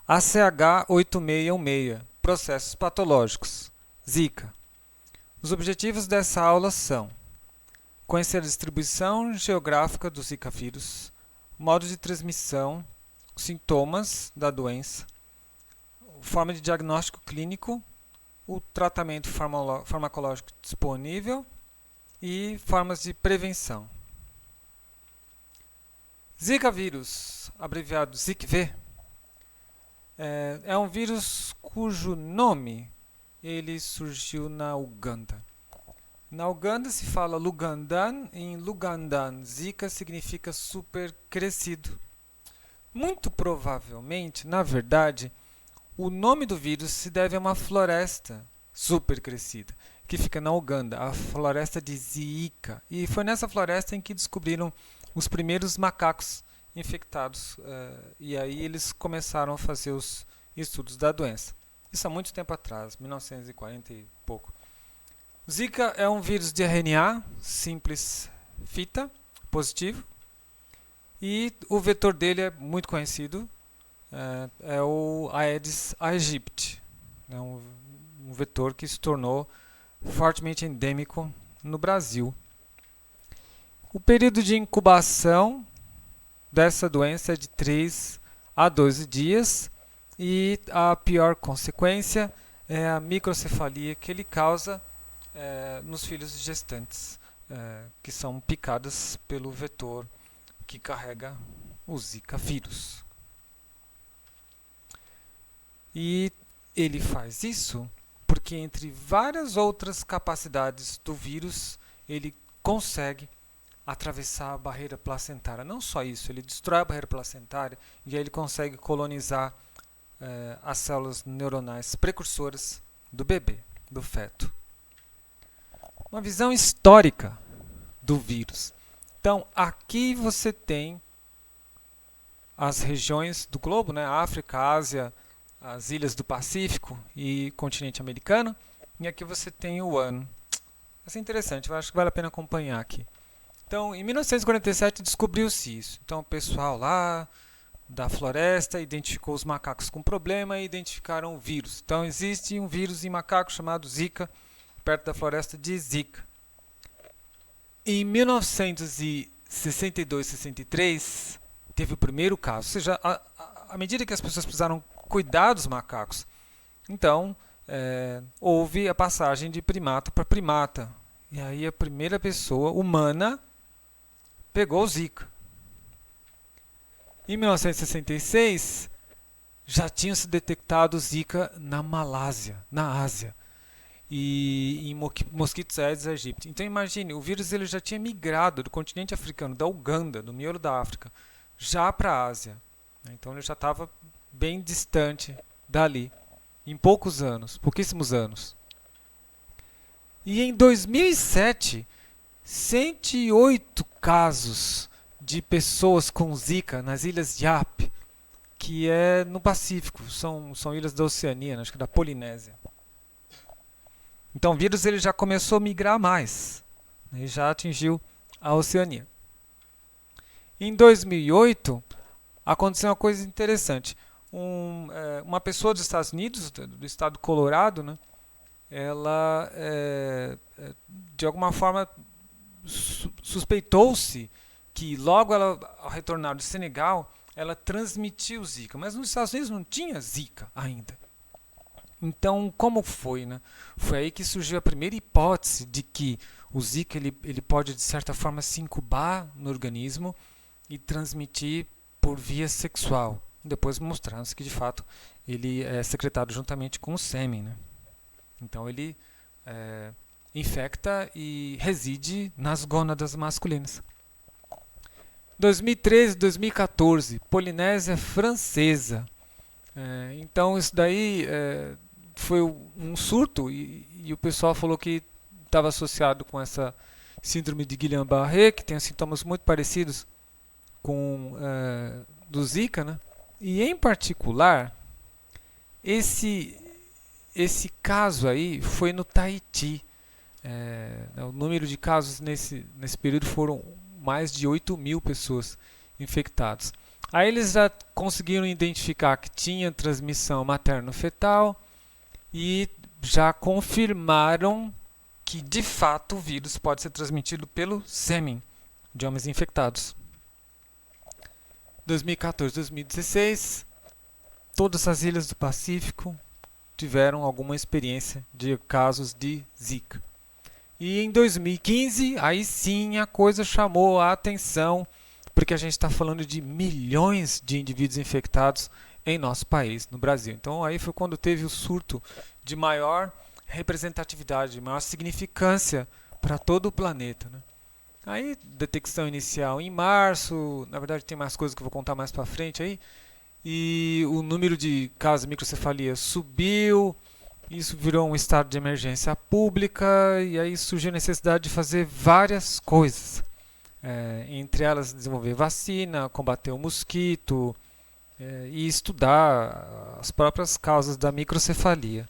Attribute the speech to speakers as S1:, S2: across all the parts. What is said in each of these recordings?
S1: ACH8616, processos patológicos, Zika. Os objetivos dessa aula são: conhecer a distribuição geográfica do Zika vírus, modo de transmissão, sintomas da doença, forma de diagnóstico clínico, o tratamento farmacológico disponível e formas de prevenção. Zika vírus, abreviado ZIKV, é um vírus cujo nome ele surgiu na Uganda. Na Uganda se fala Lugandan, e em Lugandan Zika significa super crescido. Muito provavelmente, na verdade, o nome do vírus se deve a uma floresta super crescida, que fica na Uganda, a floresta de Zika. E foi nessa floresta em que descobriram os primeiros macacos infectados. E aí eles começaram a fazer os estudos da doença. Isso há muito tempo atrás, 1940 e pouco. Zika é um vírus de RNA simples fita, positivo. E o vetor dele é muito conhecido, é o Aedes aegypti. É um vetor que se tornou fortemente endêmico no Brasil. O período de incubação dessa doença é de 3 a 12 dias e a pior consequência é a microcefalia que ele causa nos filhos gestantes, que são picadas pelo vetor que carrega o Zika vírus. E ele faz isso porque, entre várias outras capacidades do vírus, ele consegue atravessar a barreira placentária. Não só isso, ele destrói a barreira placentária e aí ele consegue colonizar as células neuronais precursoras do bebê, do feto. Uma visão histórica do vírus. Então, aqui você tem as regiões do globo, né? África, Ásia, as ilhas do Pacífico e continente americano. E aqui você tem o ano. Isso é interessante, eu acho que vale a pena acompanhar aqui. Então, em 1947 descobriu-se isso. Então, o pessoal lá da floresta identificou os macacos com problema e identificaram o vírus. Então, existe um vírus em macaco chamado Zika, perto da floresta de Zika. Em 1962, 63, teve o primeiro caso. Ou seja, à medida que as pessoas precisaram cuidar dos macacos, então houve a passagem de primata para primata. E aí a primeira pessoa humana pegou o Zika. Em 1966, já tinha se detectado Zika na Malásia, na Ásia, e em mosquitos Aedes aegypti. Então imagine, o vírus ele já tinha migrado do continente africano, da Uganda, do miolo da África, já para a Ásia. Então ele já estava bem distante dali, em poucos anos, pouquíssimos anos. E em 2007, 108 casos de pessoas com Zika nas ilhas Yap, que é no Pacífico, são ilhas da Oceania, acho que da Polinésia. Então o vírus ele já começou a migrar mais, e já atingiu a Oceania. Em 2008, aconteceu uma coisa interessante. Uma pessoa dos Estados Unidos, do estado do Colorado, né, ela, de alguma forma, suspeitou-se que logo ela, ao retornar do Senegal, ela transmitiu Zika. Mas nos Estados Unidos não tinha Zika ainda. Então, como foi, né? Foi aí que surgiu a primeira hipótese de que o Zika ele pode, de certa forma, se incubar no organismo e transmitir por via sexual. Depois mostrando-se que, de fato, ele é secretado juntamente com o sêmen, né? Então, ele infecta e reside nas gônadas masculinas. 2013, 2014, Polinésia Francesa. Então, isso daí foi um surto e o pessoal falou que estava associado com essa síndrome de Guillain-Barré, que tem sintomas muito parecidos com do Zika, né? E em particular, esse caso aí foi no Tahiti. O número de casos nesse período foram mais de 8.000 pessoas infectadas. Aí eles já conseguiram identificar que tinha transmissão materno-fetal e já confirmaram que de fato o vírus pode ser transmitido pelo sêmen de homens infectados. 2014, 2016, todas as ilhas do Pacífico tiveram alguma experiência de casos de Zika. E em 2015, aí sim a coisa chamou a atenção, porque a gente está falando de milhões de indivíduos infectados em nosso país, no Brasil. Então aí foi quando teve o surto de maior representatividade, de maior significância para todo o planeta, né? Aí, detecção inicial em março, na verdade tem mais coisas que eu vou contar mais para frente aí, e o número de casos de microcefalia subiu, isso virou um estado de emergência pública, e aí surgiu a necessidade de fazer várias coisas. Entre elas desenvolver vacina, combater o mosquito e estudar as próprias causas da microcefalia.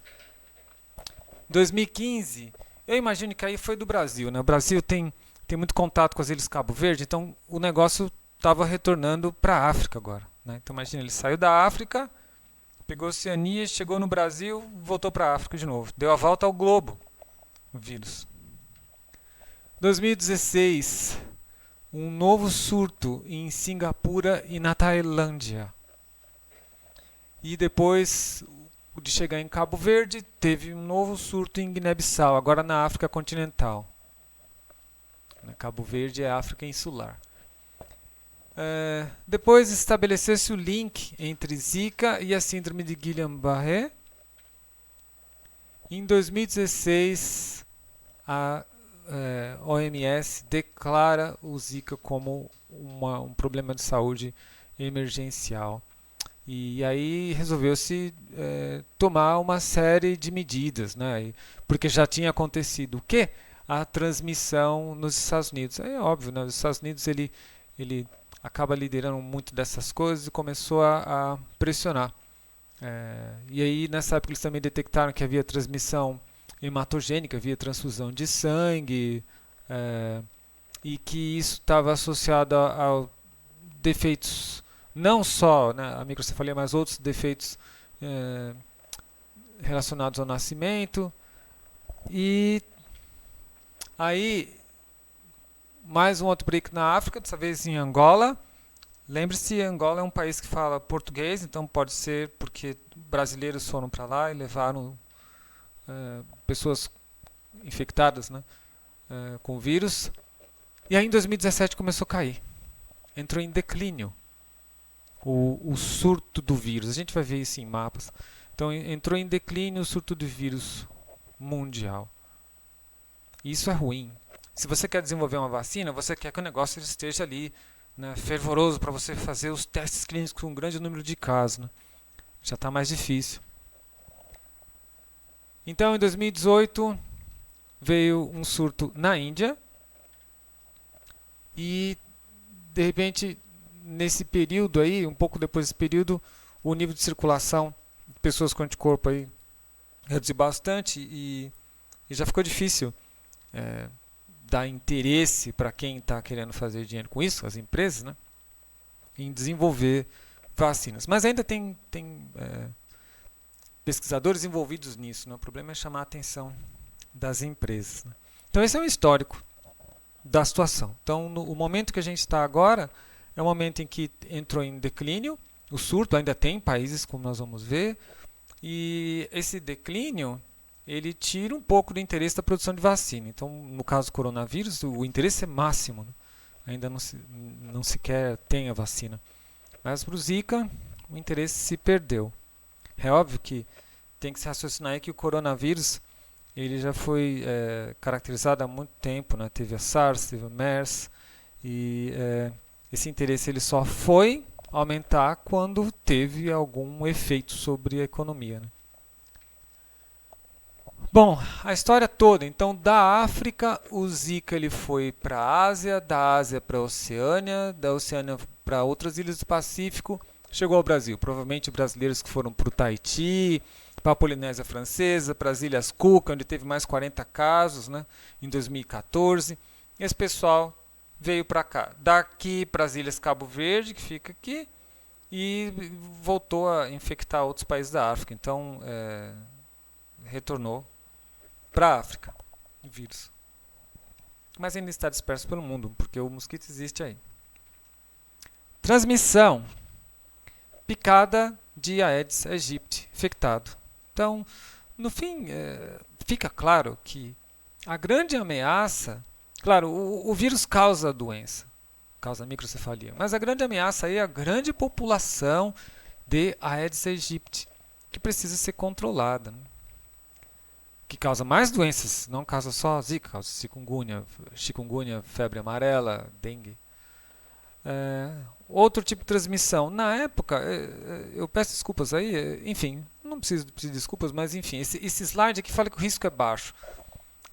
S1: 2015, eu imagino que aí foi do Brasil, né? O Brasil tem muito contato com as Ilhas Cabo Verde, então o negócio estava retornando para a África agora, né? Então imagina, ele saiu da África, pegou a Oceania, chegou no Brasil, voltou para a África de novo. Deu a volta ao globo, o vírus. 2016, um novo surto em Singapura e na Tailândia. E depois de chegar em Cabo Verde, teve um novo surto em Guiné-Bissau, agora na África continental. Cabo Verde é África insular. Depois estabeleceu-se o link entre Zika e a síndrome de Guillain-Barré. Em 2016, a OMS declara o Zika como um problema de saúde emergencial. E aí resolveu-se tomar uma série de medidas, né? Porque já tinha acontecido o quê? A transmissão nos Estados Unidos. É óbvio, né? Os Estados Unidos ele acaba liderando muito dessas coisas e começou a pressionar. E aí nessa época eles também detectaram que havia transmissão hematogênica, havia transfusão de sangue, e que isso estava associado a defeitos, não só, né, a microcefalia, mas outros defeitos relacionados ao nascimento. E aí, mais um outbreak na África, dessa vez em Angola. Lembre-se, Angola é um país que fala português, então pode ser porque brasileiros foram para lá e levaram pessoas infectadas, né, com vírus. E aí em 2017 começou a cair. Entrou em declínio o surto do vírus. A gente vai ver isso em mapas. Então entrou em declínio o surto do vírus mundial. Isso é ruim. Se você quer desenvolver uma vacina, você quer que o negócio esteja ali, né, fervoroso para você fazer os testes clínicos com um grande número de casos, né? Já está mais difícil. Então, em 2018, veio um surto na Índia e, de repente, nesse período aí, um pouco depois desse período, o nível de circulação de pessoas com anticorpo aí reduziu bastante e já ficou difícil dar interesse para quem está querendo fazer dinheiro com isso, as empresas, né, em desenvolver vacinas. Mas ainda tem pesquisadores envolvidos nisso, né? O problema é chamar a atenção das empresas, né? Então esse é o histórico da situação. Então o momento que a gente está agora é um momento em que entrou em declínio, o surto ainda tem países, como nós vamos ver, e esse declínio ele tira um pouco do interesse da produção de vacina. Então, no caso do coronavírus, o interesse é máximo, né? Ainda não sequer tem a vacina. Mas para o Zika, o interesse se perdeu. É óbvio que tem que se raciocinar aí que o coronavírus ele já foi caracterizado há muito tempo, né? Teve a SARS, teve a MERS, e esse interesse ele só foi aumentar quando teve algum efeito sobre a economia, né? Bom, a história toda, então da África o Zika ele foi para a Ásia, da Ásia para a Oceânia, da Oceânia para outras ilhas do Pacífico, chegou ao Brasil. Provavelmente brasileiros que foram para o Tahiti, para a Polinésia Francesa, para as Ilhas Cook, onde teve mais 40 casos, né, em 2014. Esse pessoal veio para cá, daqui para as Ilhas Cabo Verde, que fica aqui, e voltou a infectar outros países da África. Então, retornou para a África o vírus. Mas ainda está disperso pelo mundo, porque o mosquito existe aí. Transmissão. Picada de Aedes aegypti infectado. Então, no fim, fica claro que a grande ameaça... Claro, o vírus causa a doença, causa microcefalia, mas a grande ameaça aí é a grande população de Aedes aegypti, que precisa ser controlada, né? Que causa mais doenças, não causa só zika, causa chikungunya, febre amarela, dengue. Outro tipo de transmissão. Na época, eu peço desculpas aí, enfim, não preciso pedir desculpas, mas enfim, esse slide aqui fala que o risco é baixo.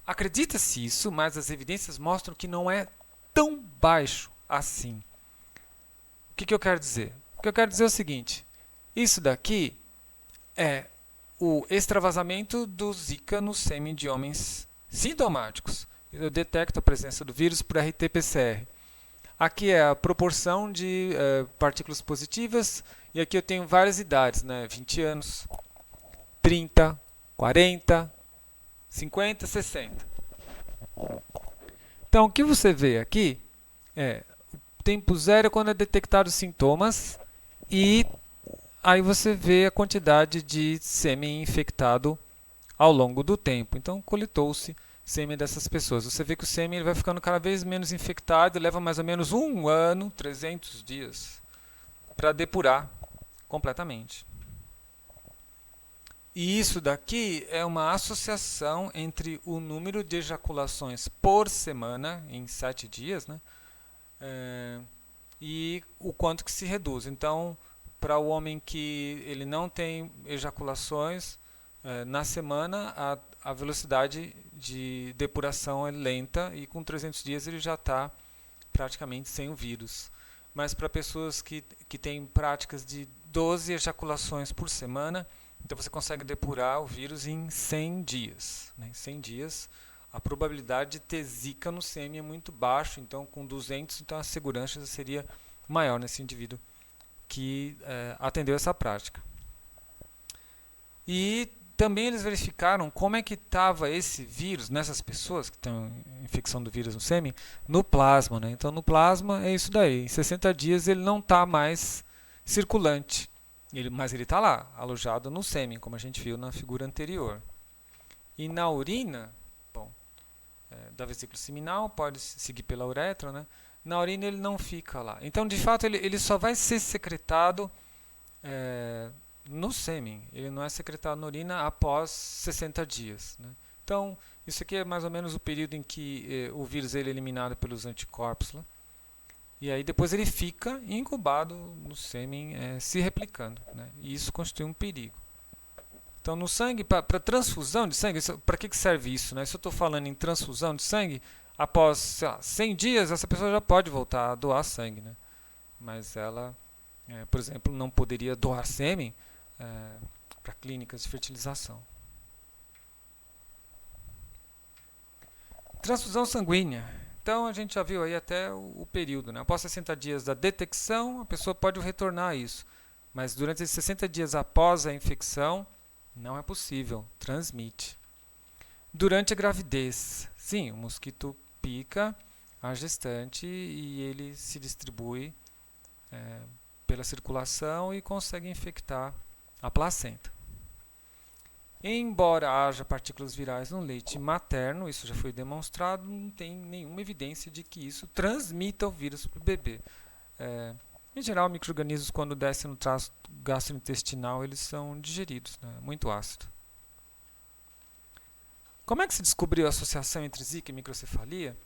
S1: Acredita-se isso, mas as evidências mostram que não é tão baixo assim. O que eu quero dizer? O que eu quero dizer é o seguinte: isso daqui é o extravasamento do Zika no sêmen de homens sintomáticos. Eu detecto a presença do vírus por RT-PCR. Aqui é a proporção de partículas positivas, e aqui eu tenho várias idades, né? 20 anos, 30, 40, 50, 60. Então, o que você vê aqui é o tempo zero é quando é detectado os sintomas, e aí você vê a quantidade de sêmen infectado ao longo do tempo. Então, coletou-se sêmen dessas pessoas. Você vê que o sêmen ele vai ficando cada vez menos infectado e leva mais ou menos 1 ano, 300 dias, para depurar completamente. E isso daqui é uma associação entre o número de ejaculações por semana, em 7 dias, né? E o quanto que se reduz. Então, para o homem que ele não tem ejaculações na semana, a velocidade de depuração é lenta, e com 300 dias ele já está praticamente sem o vírus. Mas para pessoas que têm práticas de 12 ejaculações por semana, então você consegue depurar o vírus em 100 dias. Né? Em 100 dias, a probabilidade de ter zika no sêmen é muito baixa, então com 200, então a segurança seria maior nesse indivíduo que atendeu essa prática. E também eles verificaram como é que estava esse vírus nessas pessoas que têm infecção do vírus no sêmen, no plasma. Né? Então no plasma é isso daí, em 60 dias ele não está mais circulante. Mas ele está lá, alojado no sêmen, como a gente viu na figura anterior. E na urina, da vesícula seminal, pode seguir pela uretra, né? Na urina ele não fica lá. Então, de fato, ele só vai ser secretado no sêmen. Ele não é secretado na urina após 60 dias. Né? Então, isso aqui é mais ou menos o período em que o vírus ele é eliminado pelos anticorpos. Né? E aí depois ele fica incubado no sêmen, se replicando. Né? E isso constitui um perigo. Então no sangue, para transfusão de sangue, para que serve isso? Né? Se eu estou falando em transfusão de sangue, após 100 dias essa pessoa já pode voltar a doar sangue. Né? Mas ela, por exemplo, não poderia doar sêmen para clínicas de fertilização. Transfusão sanguínea. Então, a gente já viu aí até o período. Né? Após 60 dias da detecção, a pessoa pode retornar a isso. Mas durante esses 60 dias após a infecção, não é possível, transmite. Durante a gravidez, sim, o mosquito pica a gestante e ele se distribui pela circulação e consegue infectar a placenta. Embora haja partículas virais no leite materno, isso já foi demonstrado, não tem nenhuma evidência de que isso transmita o vírus para o bebê. Em geral, micro-organismos, quando descem no trato gastrointestinal, eles são digeridos, né? Muito ácido. Como é que se descobriu a associação entre Zika e microcefalia?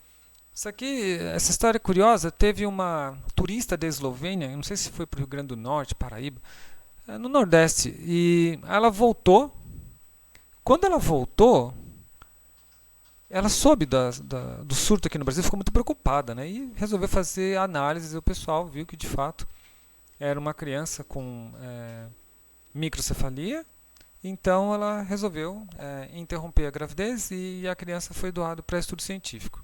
S1: Essa história é curiosa. Teve uma turista da Eslovênia, não sei se foi para o Rio Grande do Norte, Paraíba, no Nordeste, e ela voltou. Quando ela voltou, ela soube do surto aqui no Brasil, ficou muito preocupada, né? E resolveu fazer análises, e o pessoal viu que de fato era uma criança com microcefalia. Então ela resolveu interromper a gravidez e a criança foi doada para estudo científico.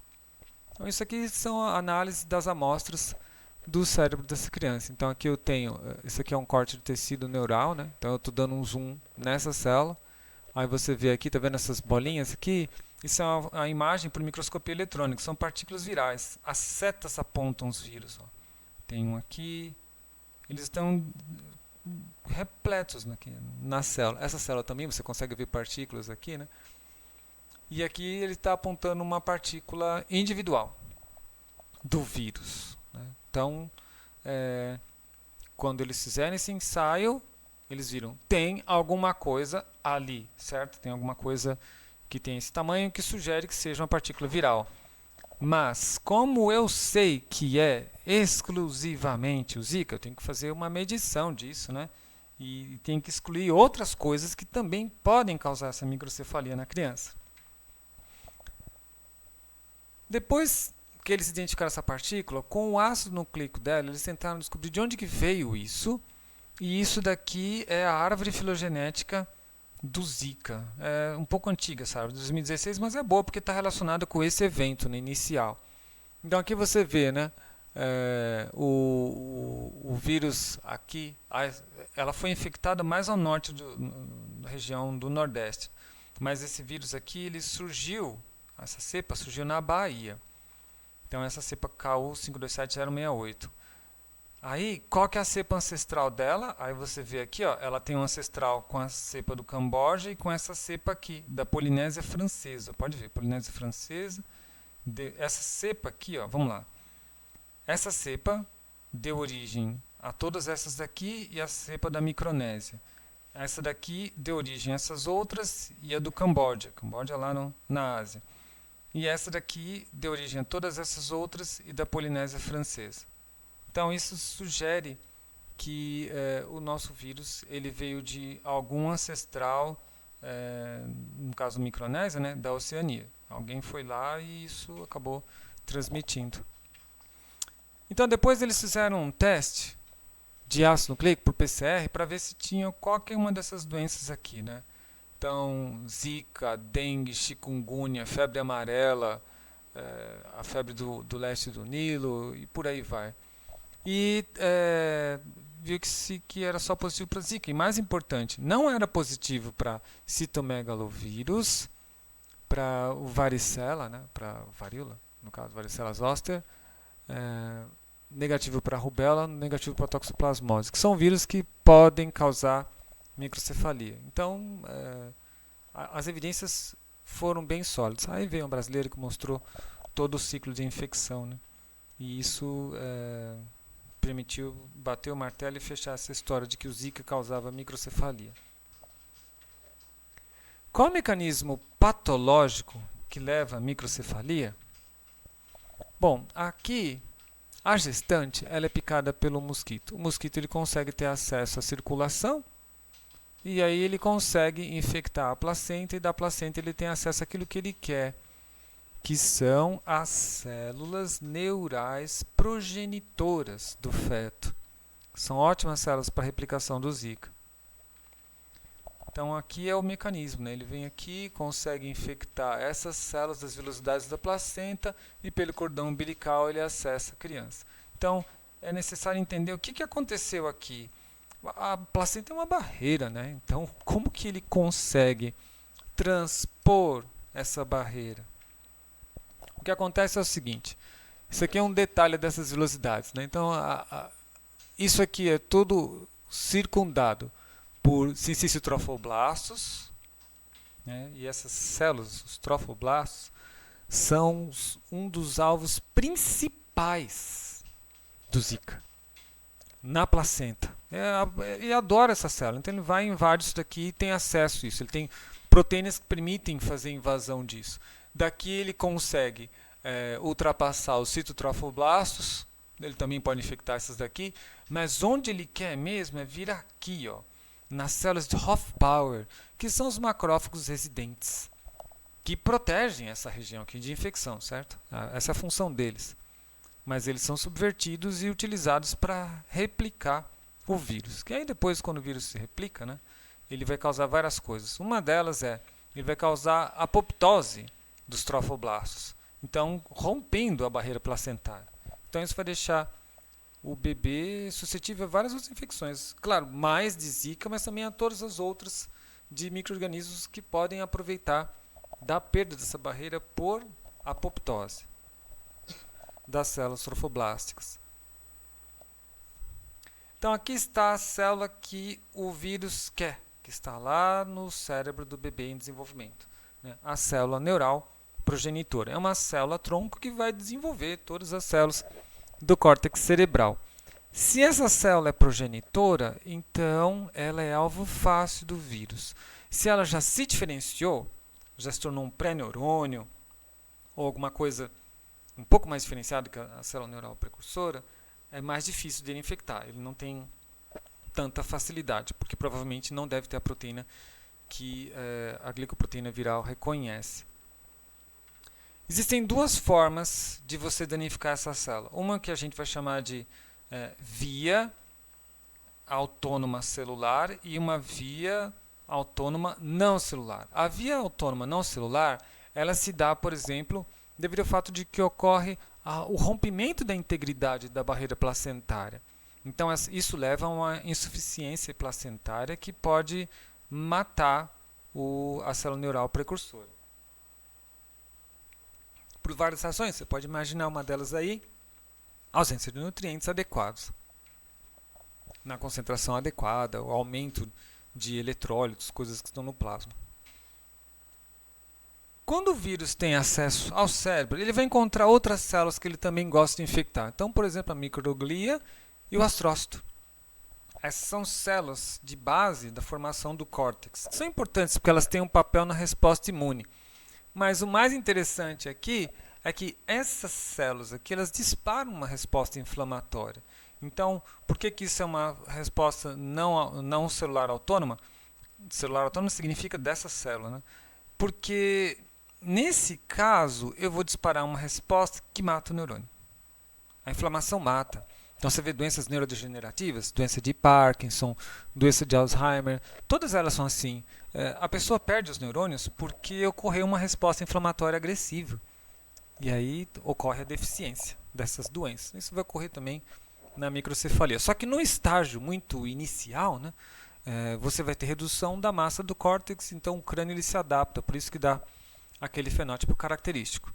S1: Então isso aqui são análises das amostras do cérebro dessa criança. Então aqui eu tenho, isso aqui é um corte de tecido neural, né? Então eu estou dando um zoom nessa célula. Aí você vê aqui, tá vendo essas bolinhas aqui? Isso é a imagem por microscopia eletrônica, são partículas virais. As setas apontam os vírus. Ó. Tem um aqui, eles estão repletos aqui, na célula. Essa célula também, você consegue ver partículas aqui, né? E aqui ele está apontando uma partícula individual do vírus. Né? Então, quando eles fizerem esse ensaio, eles viram, tem alguma coisa ali, certo? Tem alguma coisa que tem esse tamanho que sugere que seja uma partícula viral. Mas, como eu sei que é exclusivamente o Zika, eu tenho que fazer uma medição disso, né? E tenho que excluir outras coisas que também podem causar essa microcefalia na criança. Depois que eles identificaram essa partícula, com o ácido nucleico dela, eles tentaram descobrir de onde que veio isso. E isso daqui é a árvore filogenética do Zika. É um pouco antiga essa árvore, de 2016, mas é boa porque está relacionada com esse evento, né, inicial. Então aqui você vê, né, o vírus aqui, ela foi infectada mais ao norte da região do Nordeste. Mas esse vírus aqui, ele surgiu, essa cepa surgiu na Bahia. Então essa cepa KU527068. Aí, qual que é a cepa ancestral dela? Aí você vê aqui, ó, ela tem um ancestral com a cepa do Camboja e com essa cepa aqui, da Polinésia Francesa. Pode ver, Polinésia Francesa. Essa cepa aqui, ó, vamos lá. Essa cepa deu origem a todas essas daqui e a cepa da Micronésia. Essa daqui deu origem a essas outras e a do Camboja. Camboja lá na Ásia. E essa daqui deu origem a todas essas outras e da Polinésia Francesa. Então isso sugere que o nosso vírus ele veio de algum ancestral, no caso Micronésia, né, da Oceania. Alguém foi lá e isso acabou transmitindo. Então depois eles fizeram um teste de ácido nucleico por PCR para ver se tinha qualquer uma dessas doenças aqui, né? Então Zika, dengue, chikungunya, febre amarela, a febre do leste do Nilo e por aí vai. E viu que era só positivo para Zika. E mais importante, não era positivo para citomegalovírus, para o varicela, né, para varíola, no caso varicela zoster, negativo para rubéola, negativo para toxoplasmose, que são vírus que podem causar microcefalia. Então, as evidências foram bem sólidas. Aí veio um brasileiro que mostrou todo o ciclo de infecção, né? E isso permitiu bater o martelo e fechar essa história de que o Zika causava microcefalia. Qual o mecanismo patológico que leva à microcefalia? Bom, aqui a gestante ela é picada pelo mosquito. O mosquito ele consegue ter acesso à circulação e aí ele consegue infectar a placenta e da placenta ele tem acesso àquilo que ele quer, que são as células neurais progenitoras do feto. São ótimas células para a replicação do Zika. Então aqui é o mecanismo, né? Ele vem aqui, consegue infectar essas células das velocidades da placenta e pelo cordão umbilical ele acessa a criança. Então é necessário entender o que aconteceu aqui. A placenta é uma barreira, né? Então como que ele consegue transpor essa barreira? O que acontece é o seguinte, isso aqui é um detalhe dessas velocidades, né? Então isso aqui é tudo circundado por sincicitrofoblastos, né? E essas células, os trofoblastos, são um dos alvos principais do Zika, na placenta. Ele adora essa célula, então ele vai invadir isso daqui e tem acesso a isso. Ele tem proteínas que permitem fazer invasão disso. Daqui ele consegue ultrapassar os citotrofoblastos, ele também pode infectar essas daqui, mas onde ele quer mesmo é vir aqui, ó, nas células de Hofbauer, que são os macrófagos residentes, que protegem essa região aqui de infecção, certo? Essa é a função deles. Mas eles são subvertidos e utilizados para replicar o vírus. Que aí depois, quando o vírus se replica, né, ele vai causar várias coisas. Uma delas ele vai causar apoptose dos trofoblastos, então rompendo a barreira placentária. Então isso vai deixar o bebê é suscetível a várias outras infecções. Claro, mais de Zika, mas também a todas as outras de micro-organismos que podem aproveitar da perda dessa barreira por apoptose das células trofoblásticas. Então aqui está a célula que o vírus quer, que está lá no cérebro do bebê em desenvolvimento, né? A célula neural progenitora. É uma célula tronco que vai desenvolver todas as células do córtex cerebral. Se essa célula é progenitora, então ela é alvo fácil do vírus. Se ela já se diferenciou, já se tornou um pré-neurônio ou alguma coisa um pouco mais diferenciada que a célula neural precursora, é mais difícil de ele infectar. Ele não tem tanta facilidade, porque provavelmente não deve ter a proteína que a glicoproteína viral reconhece. Existem duas formas de você danificar essa célula. Uma que a gente vai chamar de via autônoma celular e uma via autônoma não celular. A via autônoma não celular, ela se dá, por exemplo, devido ao fato de que ocorre o rompimento da integridade da barreira placentária. Então, isso leva a uma insuficiência placentária que pode matar a célula neural precursora. Por várias razões, você pode imaginar uma delas aí, ausência de nutrientes adequados, na concentração adequada, o aumento de eletrólitos, coisas que estão no plasma. Quando o vírus tem acesso ao cérebro, ele vai encontrar outras células que ele também gosta de infectar. Então, por exemplo, a microglia e o astrócito. Essas são células de base da formação do córtex. São importantes porque elas têm um papel na resposta imune. Mas o mais interessante aqui é que essas células aqui, elas disparam uma resposta inflamatória. Então, por que isso é uma resposta não celular autônoma? Celular autônoma significa dessa célula, né? Porque nesse caso, eu vou disparar uma resposta que mata o neurônio. A inflamação mata. Então você vê doenças neurodegenerativas, doença de Parkinson, doença de Alzheimer, todas elas são assim. A pessoa perde os neurônios porque ocorreu uma resposta inflamatória agressiva. E aí ocorre a deficiência dessas doenças. Isso vai ocorrer também na microcefalia. Só que no estágio muito inicial, né, você vai ter redução da massa do córtex, então o crânio ele se adapta, por isso que dá aquele fenótipo característico.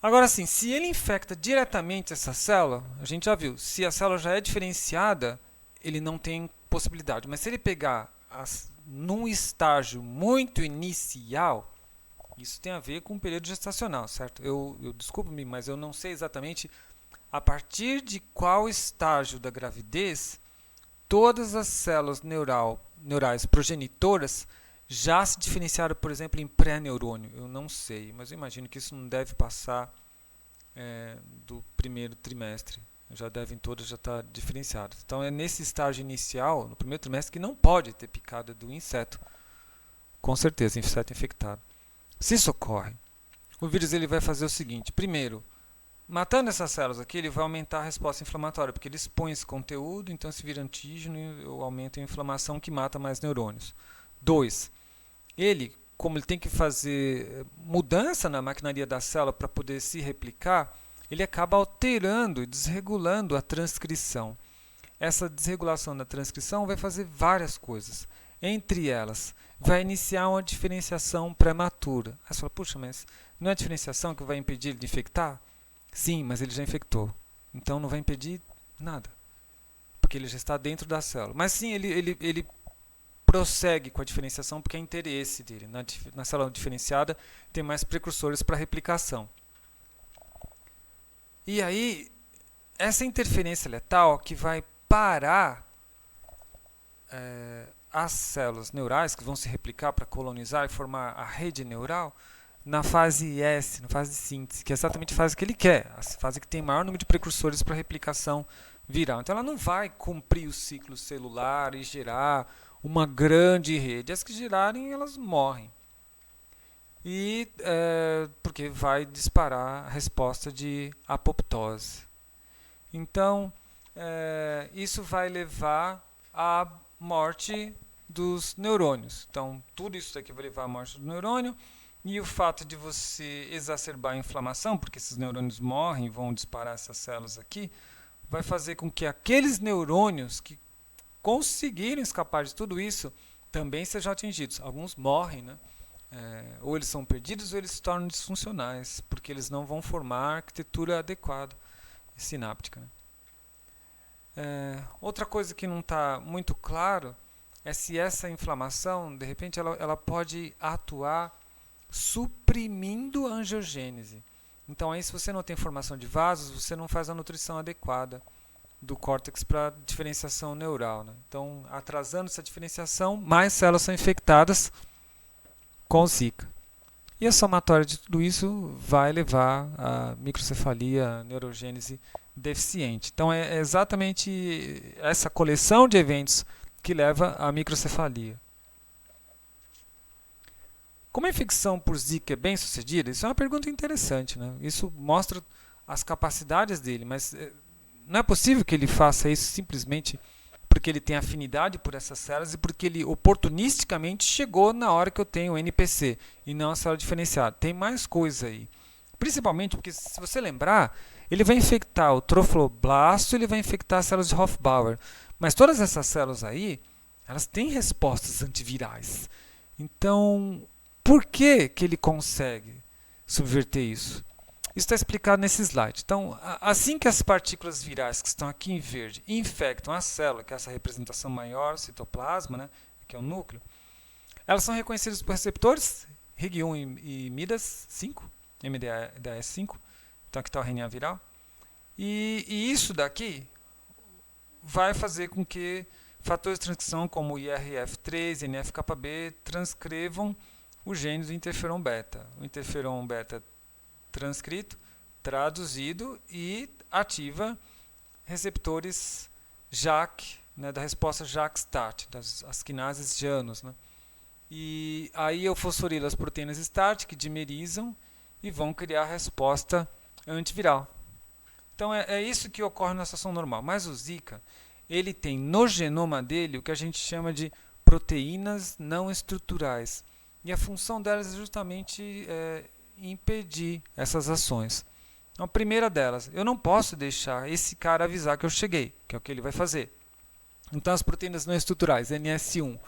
S1: Agora sim, se ele infecta diretamente essa célula, a gente já viu, se a célula já é diferenciada, ele não tem possibilidade. Mas se ele pegar num estágio muito inicial, isso tem a ver com o período gestacional, certo? Desculpe-me, mas eu não sei exatamente a partir de qual estágio da gravidez todas as células neurais progenitoras já se diferenciaram, por exemplo, em pré-neurônio. Eu não sei, mas eu imagino que isso não deve passar do primeiro trimestre. Já devem todas já estar diferenciadas. Então é nesse estágio inicial, no primeiro trimestre, que não pode ter picada do inseto. Com certeza, inseto infectado. Se isso ocorre, o vírus ele vai fazer o seguinte. Primeiro, matando essas células aqui, ele vai aumentar a resposta inflamatória, porque ele expõe esse conteúdo, então se vira antígeno e aumenta a inflamação que mata mais neurônios. 2. Como ele tem que fazer mudança na maquinaria da célula para poder se replicar, ele acaba alterando e desregulando a transcrição. Essa desregulação da transcrição vai fazer várias coisas. Entre elas, vai iniciar uma diferenciação prematura. Aí você fala, puxa, mas não é a diferenciação que vai impedir ele de infectar? Sim, mas ele já infectou. Então não vai impedir nada, porque ele já está dentro da célula. Mas sim, ele prossegue com a diferenciação porque é interesse dele. Na célula diferenciada tem mais precursores para replicação. E aí, essa interferência letal que vai parar as células neurais que vão se replicar para colonizar e formar a rede neural na fase S, na fase de síntese, que é exatamente a fase que ele quer, a fase que tem maior número de precursores para replicação viral. Então ela não vai cumprir o ciclo celular e gerar uma grande rede. As que gerarem, elas morrem. E porque vai disparar a resposta de apoptose. Então, isso vai levar à morte dos neurônios. Então, tudo isso daqui vai levar à morte do neurônio. E o fato de você exacerbar a inflamação, porque esses neurônios morrem e vão disparar essas células aqui, vai fazer com que aqueles neurônios que conseguirem escapar de tudo isso também sejam atingidos. Alguns morrem, né? Ou eles são perdidos ou eles se tornam disfuncionais, porque eles não vão formar a arquitetura adequada sináptica, né? Outra coisa que não está muito claro é se essa inflamação, de repente, ela pode atuar suprimindo a angiogênese. Então, aí, se você não tem formação de vasos, você não faz a nutrição adequada do córtex para diferenciação neural, né? Então, atrasando essa diferenciação, mais células são infectadas com Zika. E a somatória de tudo isso vai levar a microcefalia, a neurogênese deficiente. Então, é exatamente essa coleção de eventos que leva à microcefalia. Como a infecção por Zika é bem sucedida? Isso é uma pergunta interessante, né? Isso mostra as capacidades dele, mas não é possível que ele faça isso simplesmente porque ele tem afinidade por essas células e porque ele oportunisticamente chegou na hora que eu tenho o NPC e não a célula diferenciada. Tem mais coisa aí. Principalmente porque, se você lembrar, ele vai infectar o trofoblasto, ele vai infectar as células de Hofbauer. Mas todas essas células aí, elas têm respostas antivirais. Então, por que ele consegue subverter isso? Isso está explicado nesse slide. Então, assim que as partículas virais que estão aqui em verde infectam a célula, que é essa representação maior, citoplasma, né, que é o núcleo, elas são reconhecidas por receptores RIG1 e MIDAS5, MDAS5, então aqui está o RNA viral, e isso daqui vai fazer com que fatores de transcrição como IRF3 e NF-κB transcrevam o gene do interferon beta. O interferon beta transcrito, traduzido e ativa receptores JAK, né, da resposta JAK-STAT, das quinases Janus, né? E aí eu fosforilo as proteínas STAT que dimerizam e vão criar a resposta antiviral. Então é isso que ocorre na situação normal. Mas o Zika, ele tem no genoma dele o que a gente chama de proteínas não estruturais. E a função delas é justamente impedir essas ações. Então, a primeira delas, eu não posso deixar esse cara avisar que eu cheguei, que é o que ele vai fazer. Então, as proteínas não estruturais, NS1,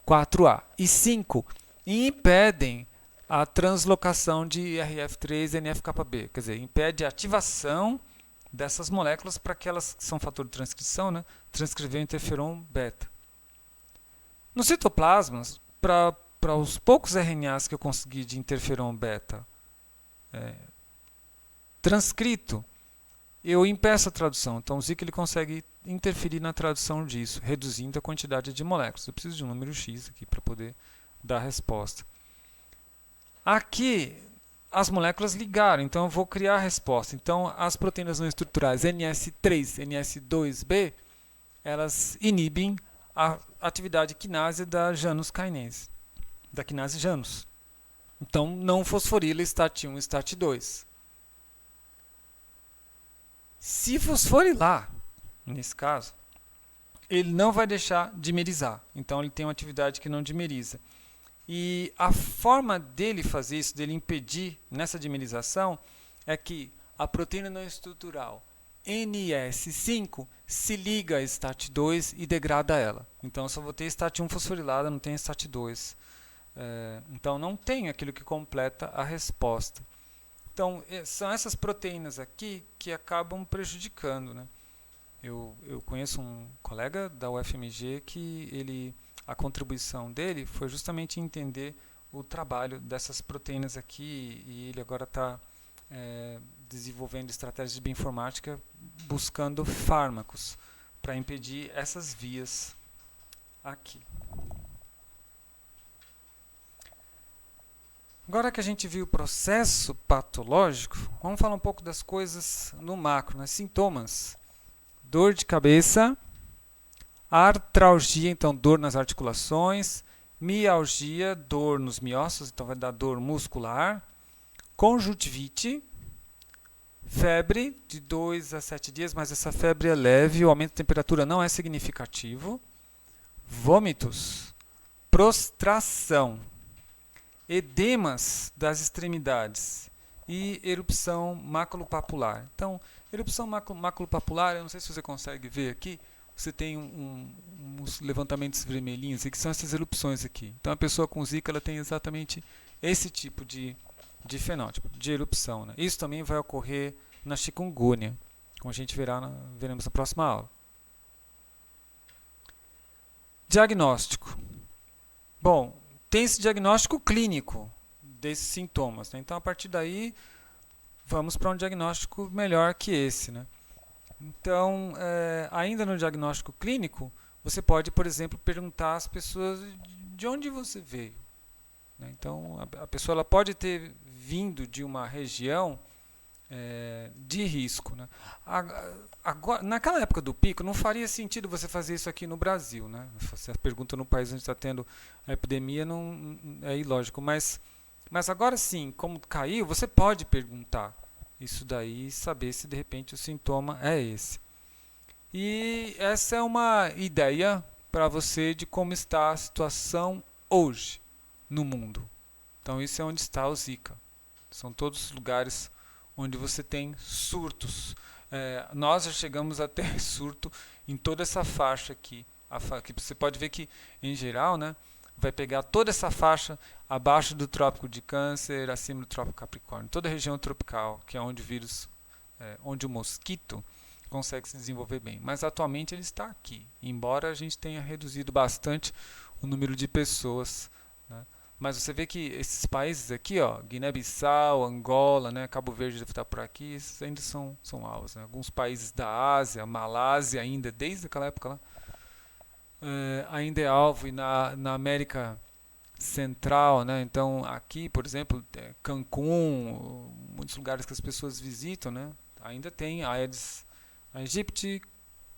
S1: 4A e 5, impedem a translocação de IRF3 e NF-κB, quer dizer, impede a ativação dessas moléculas para que elas, que são fator de transcrição, né, transcrever o interferon beta. No citoplasma, para os poucos RNAs que eu consegui de interferon beta transcrito, eu impeço a tradução. Então, o Zika ele consegue interferir na tradução disso, reduzindo a quantidade de moléculas. Eu preciso de um número X aqui para poder dar a resposta. Aqui, as moléculas ligaram, então eu vou criar a resposta. Então, as proteínas não estruturais NS3, NS2B, elas inibem a atividade quinase da Janus kinase, da quinase Janus. Então, não fosforila STAT1 e STAT2. Se fosforilar, nesse caso, ele não vai deixar dimerizar. Então, ele tem uma atividade que não dimeriza. E a forma dele fazer isso, dele impedir nessa dimerização, é que a proteína não estrutural NS5 se liga a STAT2 e degrada ela. Então, eu só vou ter STAT1 fosforilada, não tem STAT2. Então, não tem aquilo que completa a resposta. Então, são essas proteínas aqui que acabam prejudicando, né? Eu conheço um colega da UFMG que a contribuição dele foi justamente entender o trabalho dessas proteínas aqui e ele agora está desenvolvendo estratégias de bioinformática buscando fármacos para impedir essas vias aqui. Agora que a gente viu o processo patológico, vamos falar um pouco das coisas no macro, né? Sintomas: dor de cabeça, artralgia, então dor nas articulações, mialgia, dor nos miócitos, então vai dar dor muscular, conjuntivite, febre de 2 a 7 dias, mas essa febre é leve, o aumento de temperatura não é significativo, vômitos, prostração, edemas das extremidades e erupção maculopapular. Então, Erupção maculopapular, eu não sei se você consegue ver aqui, você tem uns levantamentos vermelhinhos aqui, que são essas erupções aqui. Então a pessoa com Zika ela tem exatamente esse tipo de fenótipo, de erupção. Né? Isso também vai ocorrer na chikungunya, como a gente veremos na próxima aula. Diagnóstico. Bom, tem esse diagnóstico clínico desses sintomas. Né? Então, a partir daí, vamos para um diagnóstico melhor que esse. Né? Então, ainda no diagnóstico clínico, você pode, por exemplo, perguntar às pessoas de onde você veio. Né? Então, a pessoa ela pode ter vindo de uma região de risco. Né? Agora, naquela época do pico, não faria sentido você fazer isso aqui no Brasil. Né? Se a pergunta no país onde está tendo a epidemia não é ilógico. Mas agora sim, como caiu, você pode perguntar isso daí e saber se de repente o sintoma é esse. E essa é uma ideia para você de como está a situação hoje no mundo. Então isso é onde está o Zika. São todos os lugares onde você tem surtos. Nós já chegamos a ter surto em toda essa faixa aqui. Que você pode ver que, em geral, né, vai pegar toda essa faixa abaixo do Trópico de Câncer, acima do Trópico Capricórnio. Toda a região tropical, que é onde o vírus, onde o mosquito consegue se desenvolver bem. Mas atualmente ele está aqui, embora a gente tenha reduzido bastante o número de pessoas. Né? Mas você vê que esses países aqui, ó, Guiné-Bissau, Angola, né, Cabo Verde deve estar por aqui, esses ainda são alvos. Né? Alguns países da Ásia, Malásia ainda, desde aquela época lá, ainda é alvo. E na América Central, né? Então aqui, por exemplo, Cancún, muitos lugares que as pessoas visitam, né? Ainda tem Aedes aegypti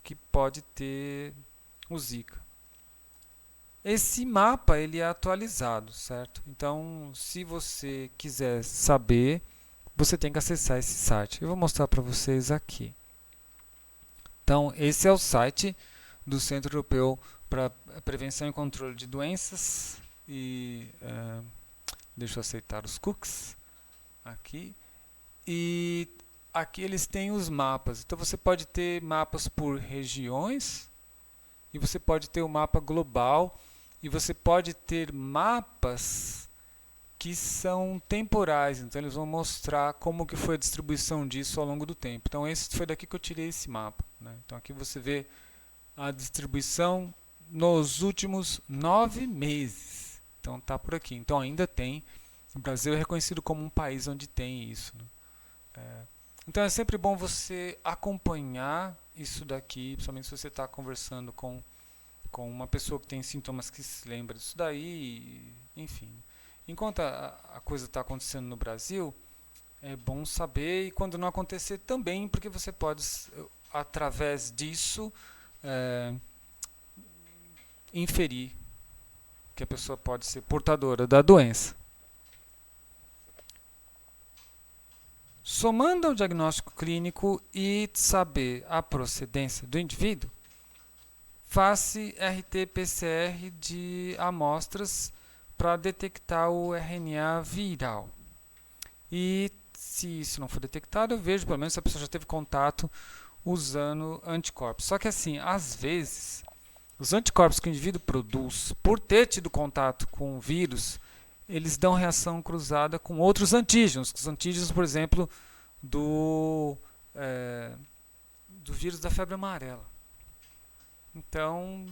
S1: que pode ter o Zika. Esse mapa ele é atualizado, certo? Então, se você quiser saber, você tem que acessar esse site. Eu vou mostrar para vocês aqui. Então, esse é o site do Centro Europeu para Prevenção e Controle de Doenças. E deixa eu aceitar os cookies aqui. E aqui eles têm os mapas. Então, você pode ter mapas por regiões e você pode ter o mapa global. E você pode ter mapas que são temporais, então eles vão mostrar como que foi a distribuição disso ao longo do tempo. Então esse foi daqui que eu tirei esse mapa. Né? Então aqui você vê a distribuição nos últimos 9 meses. Então está por aqui. Então ainda tem. O Brasil é reconhecido como um país onde tem isso. Né? Então é sempre bom você acompanhar isso daqui, principalmente se você está conversando com uma pessoa que tem sintomas que se lembra disso daí, enfim. Enquanto a coisa está acontecendo no Brasil, é bom saber, e quando não acontecer também, porque você pode, através disso, inferir que a pessoa pode ser portadora da doença. Somando ao diagnóstico clínico e saber a procedência do indivíduo, faz-se RT-PCR de amostras para detectar o RNA viral. E se isso não for detectado, eu vejo pelo menos se a pessoa já teve contato usando anticorpos. Só que assim, às vezes, os anticorpos que o indivíduo produz, por ter tido contato com o vírus, eles dão reação cruzada com outros antígenos. Os antígenos, por exemplo, do vírus da febre amarela. Então,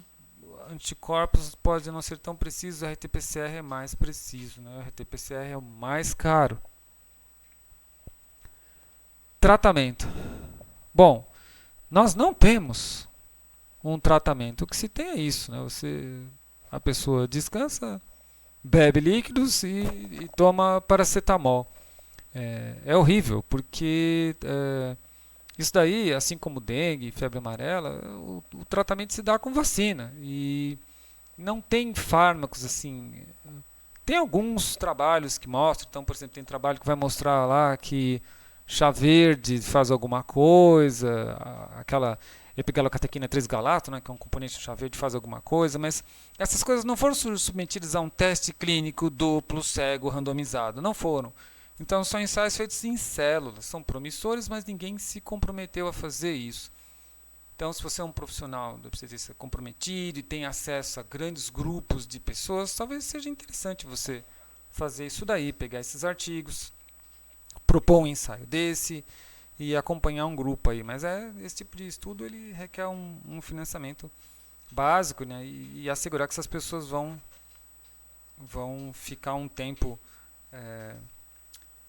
S1: anticorpos podem não ser tão precisos, o RT-PCR é mais preciso. Né? O RT-PCR é o mais caro. Tratamento. Bom, nós não temos um tratamento. O que se tem é isso. Né? A pessoa descansa, bebe líquidos e toma paracetamol. É horrível, porque isso daí, assim como dengue, febre amarela, o tratamento se dá com vacina. E não tem fármacos assim. Tem alguns trabalhos que mostram. Então, por exemplo, tem trabalho que vai mostrar lá que chá verde faz alguma coisa, aquela epigalocatequina 3-galato, né, que é um componente do chá verde, faz alguma coisa, mas essas coisas não foram submetidas a um teste clínico duplo, cego, randomizado. Não foram. Então são ensaios feitos em células, são promissores, mas ninguém se comprometeu a fazer isso. Então, se você é um profissional da obstetrícia comprometido e tem acesso a grandes grupos de pessoas, talvez seja interessante você fazer isso daí, pegar esses artigos, propor um ensaio desse e acompanhar um grupo aí. Mas esse tipo de estudo ele requer um financiamento básico, né, e assegurar que essas pessoas vão ficar um tempo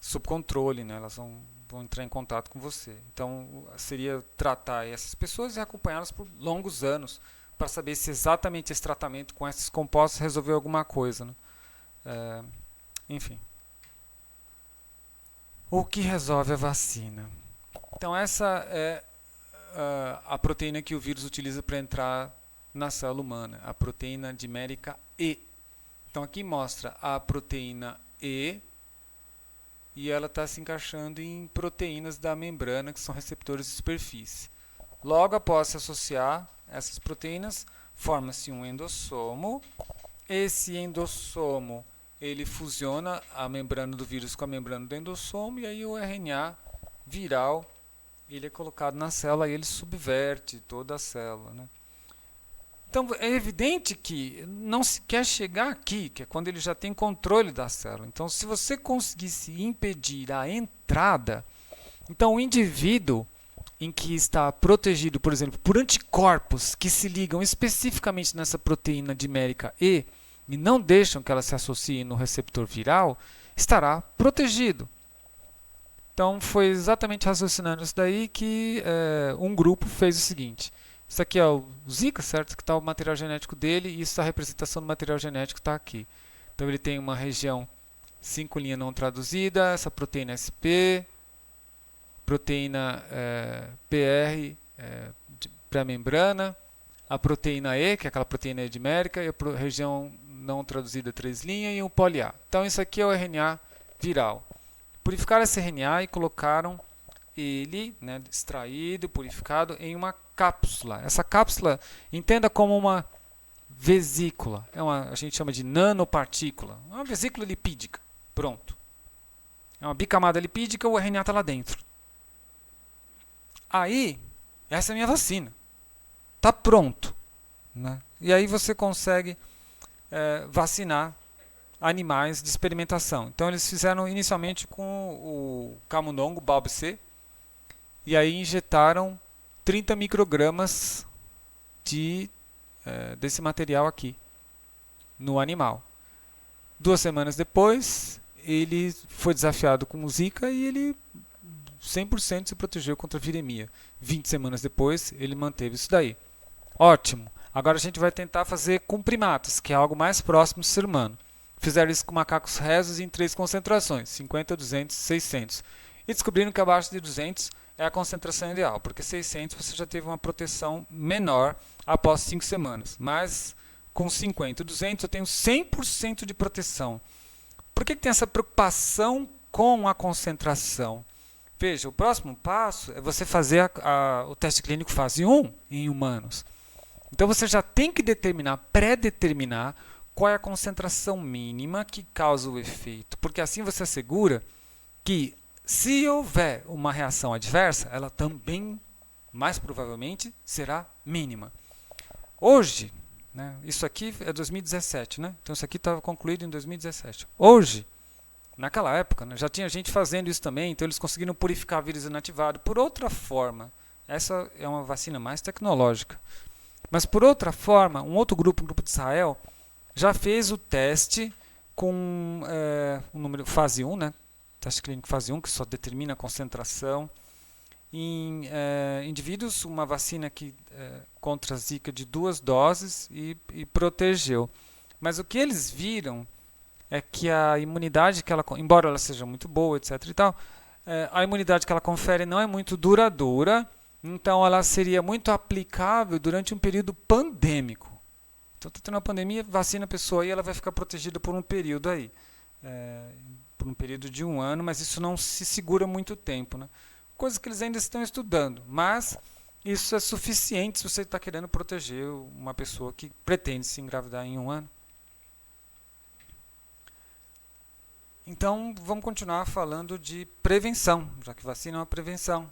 S1: sob controle, né, elas vão entrar em contato com você. Então, seria tratar essas pessoas e acompanhá-las por longos anos para saber se exatamente esse tratamento com esses compostos resolveu alguma coisa, né? Enfim. O que resolve a vacina? Então, essa é a proteína que o vírus utiliza para entrar na célula humana, a proteína dimérica E. Então, aqui mostra a proteína E, e ela está se encaixando em proteínas da membrana, que são receptores de superfície. Logo após se associar essas proteínas, forma-se um endossomo. Esse endossomo ele fusiona a membrana do vírus com a membrana do endossomo, e aí o RNA viral ele é colocado na célula e ele subverte toda a célula, né? Então, é evidente que não se quer chegar aqui, que é quando ele já tem controle da célula. Então, se você conseguisse impedir a entrada, então o indivíduo em que está protegido, por exemplo, por anticorpos que se ligam especificamente nessa proteína dimérica E e não deixam que ela se associe no receptor viral, estará protegido. Então, foi exatamente raciocinando isso daí que um grupo fez o seguinte. Isso aqui é o Zika, certo? Que está o material genético dele, e isso a representação do material genético está aqui. Então ele tem uma região 5' não traduzida, essa proteína SP, proteína PR pré-membrana, a proteína E, que é aquela proteína dimérica, e a região não traduzida 3' e um poli-A. Então isso aqui é o RNA viral. Purificaram esse RNA e colocaram ele, né, extraído, purificado, em uma cápsula. Essa cápsula, entenda como uma vesícula. A gente chama de nanopartícula. Uma vesícula lipídica. Pronto. É uma bicamada lipídica, o RNA está lá dentro. Aí, essa é a minha vacina. Está pronto, né? E aí você consegue vacinar animais de experimentação. Então, eles fizeram inicialmente com o camundongo, Balb-C, e aí injetaram 30 microgramas desse material aqui no animal. 2 semanas depois, ele foi desafiado com o Zika e ele 100% se protegeu contra a viremia. 20 semanas depois, ele manteve isso daí. Ótimo! Agora a gente vai tentar fazer com primatas, que é algo mais próximo do ser humano. Fizeram isso com macacos rhesus em 3 concentrações, 50, 200, 600. E descobriram que abaixo de 200 é a concentração ideal, porque 600 você já teve uma proteção menor após 5 semanas. Mas com 50 e 200 eu tenho 100% de proteção. Por que tem essa preocupação com a concentração? Veja, o próximo passo é você fazer o teste clínico fase 1 em humanos. Então você já tem que pré-determinar qual é a concentração mínima que causa o efeito, porque assim você assegura que se houver uma reação adversa, ela também, mais provavelmente, será mínima. Hoje, né, isso aqui é 2017, né? Então isso aqui estava concluído em 2017. Hoje, naquela época, né, já tinha gente fazendo isso também, então eles conseguiram purificar vírus inativado por outra forma. Essa é uma vacina mais tecnológica. Mas por outra forma, um outro grupo, o grupo de Israel, já fez o teste com o número fase 1, né? Teste clínico fase 1, que só determina a concentração. Em indivíduos, uma vacina contra a Zika de 2 doses e protegeu. Mas o que eles viram é que a imunidade que ela, embora ela seja muito boa, etc. e tal, a imunidade que ela confere não é muito duradoura, então ela seria muito aplicável durante um período pandêmico. Então, está tendo uma pandemia, vacina a pessoa e ela vai ficar protegida por um período aí. Por um período de 1 ano, mas isso não se segura muito tempo, né? Coisa que eles ainda estão estudando, mas isso é suficiente se você está querendo proteger uma pessoa que pretende se engravidar em 1 ano. Então, vamos continuar falando de prevenção, já que vacina é uma prevenção.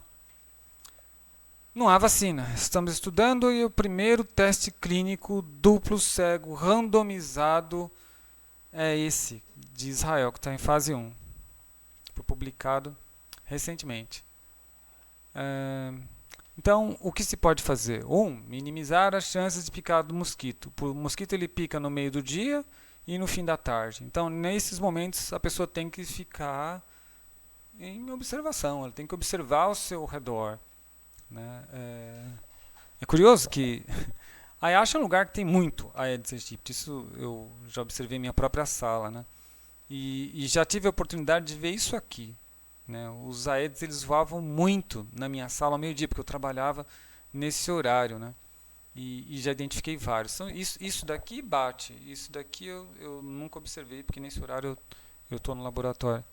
S1: Não há vacina. Estamos estudando e o primeiro teste clínico duplo cego randomizado é esse, de Israel, que está em fase 1. Foi publicado recentemente. Então, o que se pode fazer? Minimizar as chances de picada do mosquito. O mosquito ele pica no meio do dia e no fim da tarde. Então, nesses momentos, a pessoa tem que ficar em observação, ela tem que observar ao seu redor. Né? É curioso que a Ayashi é um lugar que tem muito Aedes aegypti. Isso eu já observei em minha própria sala. Né? E já tive a oportunidade de ver isso aqui. Né? Os Aedes eles voavam muito na minha sala ao meio-dia, porque eu trabalhava nesse horário. Né? E já identifiquei vários. Então, isso daqui bate. Isso daqui eu nunca observei, porque nesse horário eu estou no laboratório.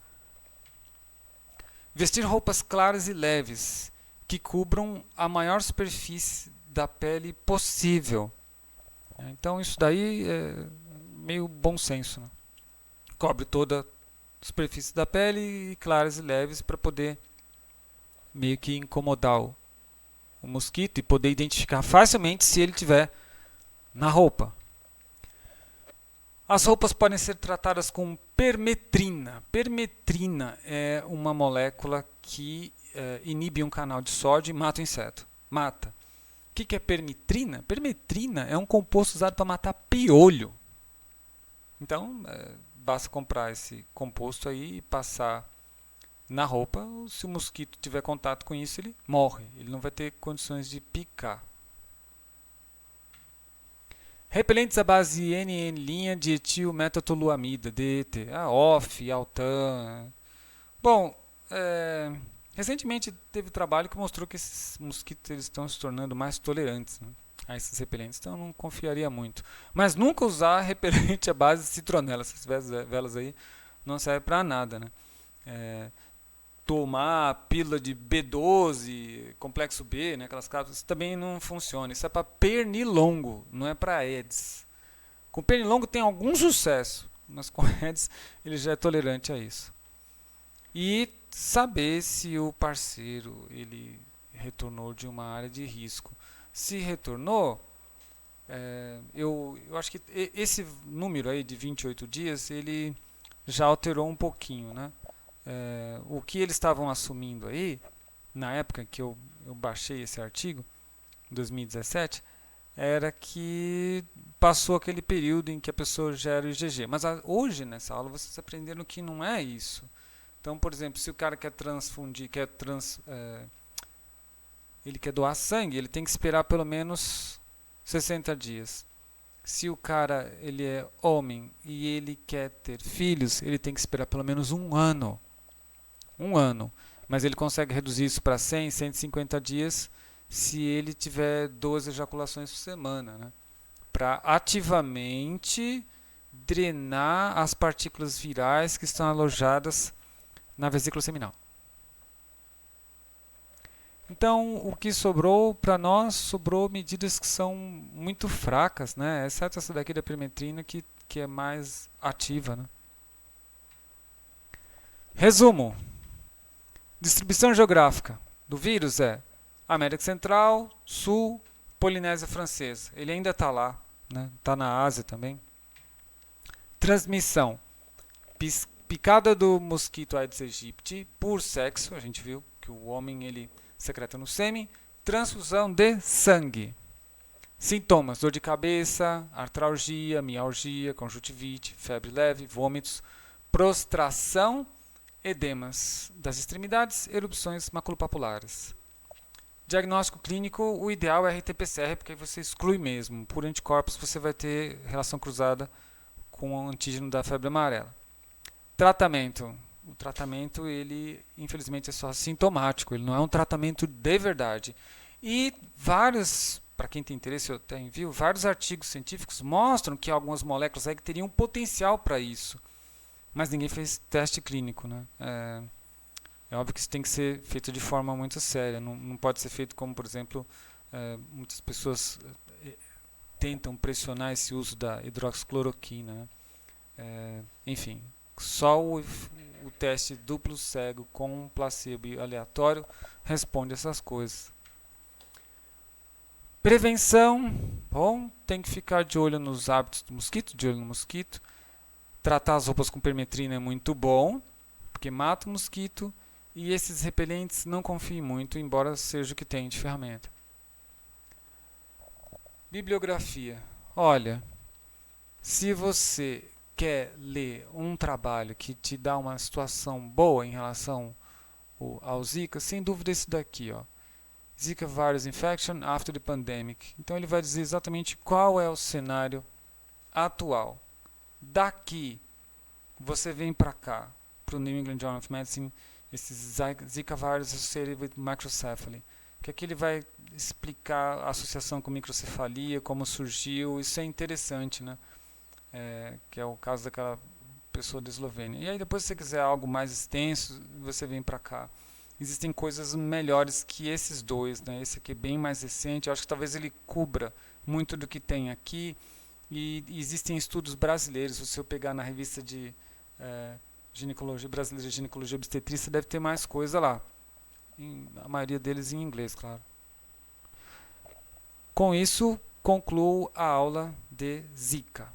S1: Vestir roupas claras e leves, que cubram a maior superfície da pele possível. Então, isso daí é meio bom senso. Né? Cobre toda a superfície da pele, claras e leves, para poder meio que incomodar o mosquito e poder identificar facilmente se ele estiver na roupa. As roupas podem ser tratadas com permetrina. Permetrina é uma molécula que inibe um canal de sódio e mata o inseto. Mata. O que é permetrina? Permetrina é um composto usado para matar piolho. Então, basta comprar esse composto aí e passar na roupa. Se o mosquito tiver contato com isso, ele morre. Ele não vai ter condições de picar. Repelentes à base de N-linha de etilmetatoluamida, DET, OFF, Altan. Bom, recentemente teve trabalho que mostrou que esses mosquitos eles estão se tornando mais tolerantes, né, a esses repelentes, então eu não confiaria muito. Mas nunca usar repelente à base de citronela, essas velas aí não servem para nada. Né? Tomar pílula de B12, complexo B, né, aquelas cápsulas, isso também não funciona. Isso é para pernilongo, não é para Aedes. Com pernilongo tem algum sucesso, mas com Aedes ele já é tolerante a isso. E saber se o parceiro ele retornou de uma área de risco. Se retornou, eu acho que esse número aí de 28 dias ele já alterou um pouquinho, né? O que eles estavam assumindo aí, na época que eu baixei esse artigo, em 2017, era que passou aquele período em que a pessoa já era IgG. Mas hoje, nessa aula, vocês aprenderam que não é isso. Então, por exemplo, se o cara quer transfundir, ele quer doar sangue, ele tem que esperar pelo menos 60 dias. Se o cara ele é homem e ele quer ter filhos, ele tem que esperar pelo menos um ano. Mas ele consegue reduzir isso para 100, 150 dias se ele tiver 12 ejaculações por semana, né? Para ativamente drenar as partículas virais que estão alojadas na vesícula seminal. Então, o que sobrou para nós, sobrou medidas que são muito fracas, né? Exceto essa daqui da permetrina que é mais ativa, né? Resumo. Distribuição geográfica do vírus é América Central, Sul, Polinésia Francesa. Ele ainda está lá, né? Está na Ásia também. Transmissão. Picada do mosquito Aedes aegypti por sexo. A gente viu que o homem ele secreta no sêmen. Transfusão de sangue. Sintomas: dor de cabeça, artralgia, mialgia, conjuntivite, febre leve, vômitos, prostração, edemas das extremidades, erupções maculopapulares. Diagnóstico clínico, o ideal é RT-PCR, porque aí você exclui mesmo. Por anticorpos você vai ter relação cruzada com o antígeno da febre amarela. Tratamento. O tratamento, ele infelizmente é só sintomático, ele não é um tratamento de verdade. E vários, para quem tem interesse, eu até envio, vários artigos científicos mostram que algumas moléculas aí teriam potencial para isso. Mas ninguém fez teste clínico, né? É óbvio que isso tem que ser feito de forma muito séria. Não pode ser feito como, por exemplo, muitas pessoas tentam pressionar esse uso da hidroxicloroquina. Né? Enfim, Só o teste duplo cego com um placebo aleatório responde essas coisas. Prevenção, bom, tem que ficar de olho nos hábitos do mosquito, de olho no mosquito. Tratar as roupas com permetrina é muito bom, porque mata o mosquito. E esses repelentes não confie muito, embora seja o que tem de ferramenta. Bibliografia. Olha, se você quer ler um trabalho que te dá uma situação boa em relação ao Zika, sem dúvida esse daqui, ó. Zika Virus Infection After the Pandemic. Então ele vai dizer exatamente qual é o cenário atual. Daqui, você vem para cá, para o New England Journal of Medicine, esse Zika Virus Associated with Microcephaly, que aqui ele vai explicar a associação com microcefalia, como surgiu, isso é interessante, né? Que é o caso daquela pessoa da Eslovênia. E aí depois se você quiser algo mais extenso, você vem para cá. Existem coisas melhores que esses dois, né? Esse aqui é bem mais recente, eu acho que talvez ele cubra muito do que tem aqui, e existem estudos brasileiros, se você pegar na revista de Ginecologia Brasileira de Ginecologia Obstetrícia, deve ter mais coisa lá. A maioria deles em inglês, claro. Com isso, concluo a aula de Zika.